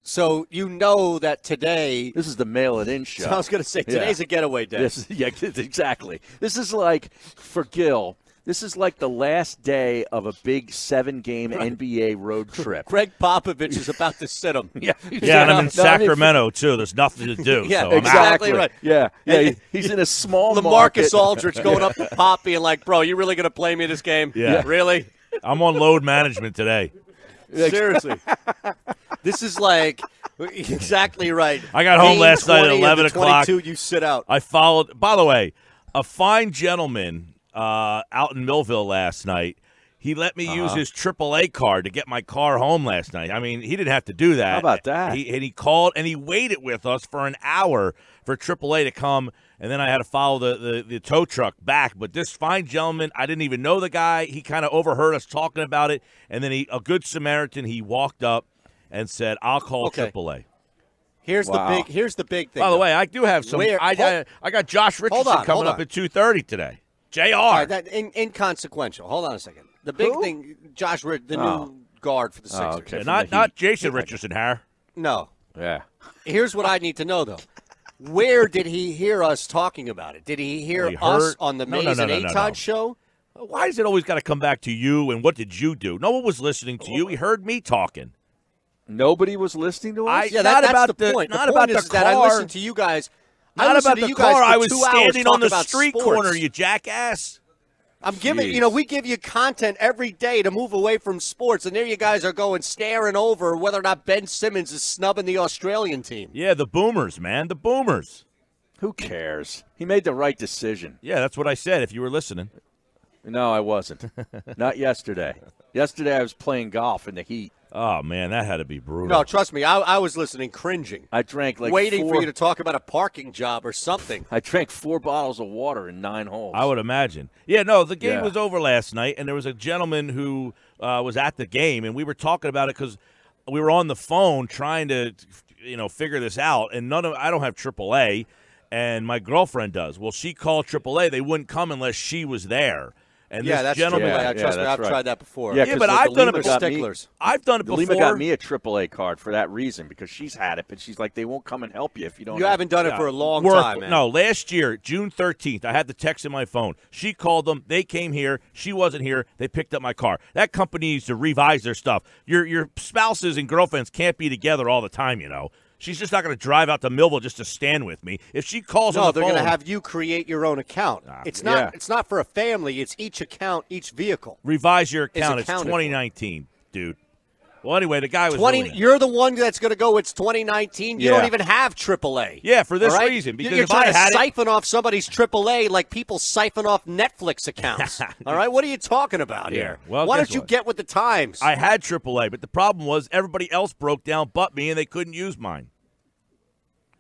So you know that today. This is the Mail It In show. I was going to say, today's a getaway day. Yeah, exactly. This is like, for Gill, this is like the last day of a big 7-game NBA road trip. Greg Popovich is about to sit him. Yeah, and I'm in Sacramento, too. There's nothing to do. Yeah, so I'm exactly out. right. Yeah, he's in a small LaMarcus Aldridge going up to Pop being like, bro, you really going to play me this game? Yeah. Really? I'm on load management today. Seriously. This is like exactly right. I got home last night at 11 o'clock. You sit out. I followed. By the way, a fine gentleman out in Millville last night. He let me use his AAA card to get my car home last night. I mean, he didn't have to do that. How about that? He called and he waited with us for an hour for AAA to come, and then I had to follow the tow truck back. But this fine gentleman, I didn't even know the guy. He kind of overheard us talking about it, and then a good Samaritan, he walked up and said, "I'll call AAA." Here's the big thing. By the way, I do have some. I got Josh Richardson coming up at 2:30 today. JR. All right, that inconsequential. Hold on a second. The big thing, Josh, new guard for the Sixers. Okay. Not Jason Richardson, Harry. No. Yeah. Here's what I need to know, though. Where did he hear us talking about it? Did he hear us on the Mayes and Eytan show? Why does it always got to come back to you, and what did you do? No one was listening to you. He heard me talking. Nobody was listening to us? That's the point. Not the about point the is car. that I listened to you guys. Not about the car. I was standing on the street sports. corner, you jackass. I'm giving, we give you content every day to move away from sports, and there you guys are going staring over whether or not Ben Simmons is snubbing the Australian team. Yeah, the Boomers, man, the Boomers. Who cares? He made the right decision. Yeah, that's what I said, if you were listening. No, I wasn't. Not yesterday. Yesterday I was playing golf in the heat. Oh, man, that had to be brutal. No, trust me, I was listening, cringing. I drank waiting for you to talk about a parking job or something. I drank 4 bottles of water in 9 holes. I would imagine. Yeah, no, the game was over last night, and there was a gentleman who was at the game, and we were talking about it because we were on the phone trying to, figure this out, and I don't have AAA, and my girlfriend does. Well, she called AAA. They wouldn't come unless she was there. And that's gentleman, trust me, I've tried that before. Yeah, but I've done it before. Sticklers. I've done it before. Lima got me a AAA card for that reason because she's had it, but she's like, they won't come and help you if you don't. You haven't done it for a long time, man. No, last year, June 13th, I had the text in my phone. She called them. They came here. She wasn't here. They picked up my car. That company needs to revise their stuff. Your spouses and girlfriends can't be together all the time, She's just not going to drive out to Millville just to stand with me. If she calls on the phone, they're going to have you create your own account. It's not for a family. It's each account, each vehicle. Revise your account. It's 2019, dude. Well, anyway, the guy was 20. You're the one that's going to go. It's 2019. You don't even have AAA. Yeah, for this reason. Because you're if trying I had to siphon off somebody's AAA like people siphon off Netflix accounts. All right, what are you talking about here? Well, why don't you get with the times? I had AAA, but the problem was everybody else broke down but me, and they couldn't use mine.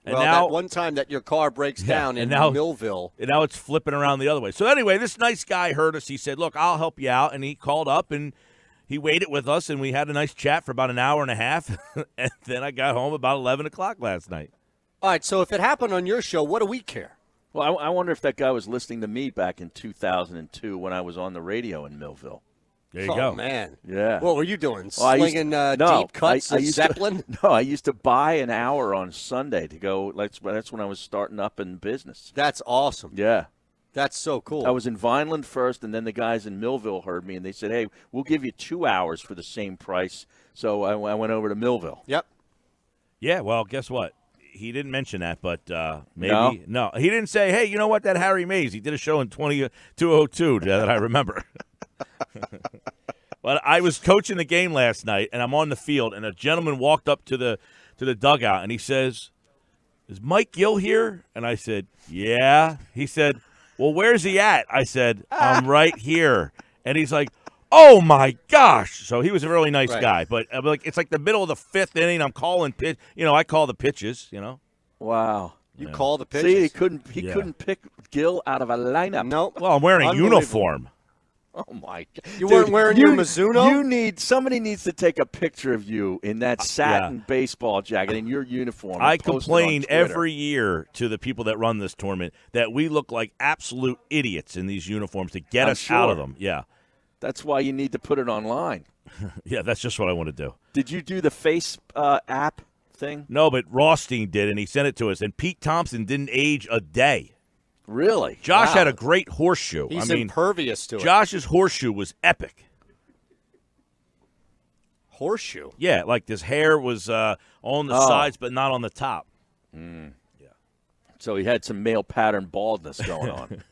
And now, that one time that your car breaks down in Millville. And now it's flipping around the other way. So anyway, this nice guy heard us. He said, look, I'll help you out. And he called up, and he waited with us, and we had a nice chat for about an hour and a half. And then I got home about 11 o'clock last night. All right, so if it happened on your show, what do we care? Well, I wonder if that guy was listening to me back in 2002 when I was on the radio in Millville. There you go. Oh, man. Yeah. What were you doing? Slinging deep cuts of Zeppelin? I used to buy an hour on Sunday to go. That's when I was starting up in business. That's awesome. Yeah. That's so cool. I was in Vineland first, and then the guys in Millville heard me, and they said, hey, we'll give you 2 hours for the same price. So I went over to Millville. Yep. Yeah, well, guess what? He didn't mention that, but maybe. No, he didn't say, hey, you know what, that Harry Mayes, he did a show in 2002 that I remember. But I was coaching the game last night, and I'm on the field, and a gentleman walked up to the dugout, and he says, is Mike Gill here? And I said, yeah. He said, well, where's he at? I said, I'm right here. And he's like, oh, my gosh. So he was a really nice guy. But it's like the middle of the 5th inning. I'm calling pitch. I call the pitches, Wow. You call the pitches? See, he couldn't pick Gill out of a lineup. Nope. Well, I'm wearing a uniform. Oh, my God. You weren't wearing your Mizuno? Somebody needs to take a picture of you in that satin baseball jacket in your uniform. I complain every year to the people that run this tournament that we look like absolute idiots in these uniforms to get us out of them. Yeah. That's why you need to put it online. Yeah, that's just what I want to do. Did you do the Face app thing? No, but Rothstein did, and he sent it to us. And Pete Thompson didn't age a day. Really? Josh Wow. had a great horseshoe. He's impervious to it. Josh's horseshoe was epic. Horseshoe? Yeah, like his hair was on the sides but not on the top. So he had some male pattern baldness going on.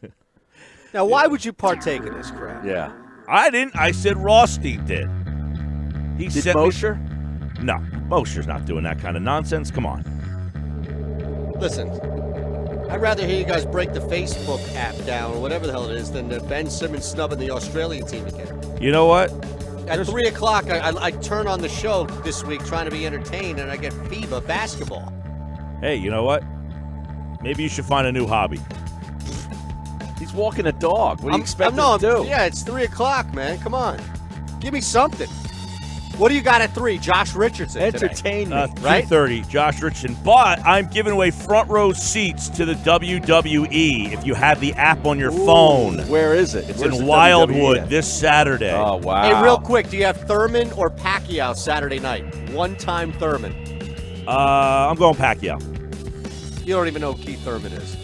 Now, why would you partake in this crap? Yeah. I didn't. I said Rothstein did. He Did sent Mosher? No, Mosher's not doing that kind of nonsense. Come on. Listen, I'd rather hear you guys break the Facebook app down or whatever the hell it is than Ben Simmons snubbing the Australian team again. You know what? At 3 o'clock, I turn on the show this week trying to be entertained, and I get FIBA basketball. Hey, you know what? Maybe you should find a new hobby. He's walking a dog. What do you expect him to do? Yeah, it's 3 o'clock, man. Come on. Give me something. What do you got at 3? Josh Richardson today. Entertain me. Right? 2:30, Josh Richardson. But I'm giving away front row seats to the WWE if you have the app on your phone. Where is it? It's Where's in the Wildwood WWE? this Saturday. Oh, wow. Hey, real quick, do you have Thurman or Pacquiao Saturday night? One-time Thurman. I'm going Pacquiao. You don't even know who Keith Thurman is.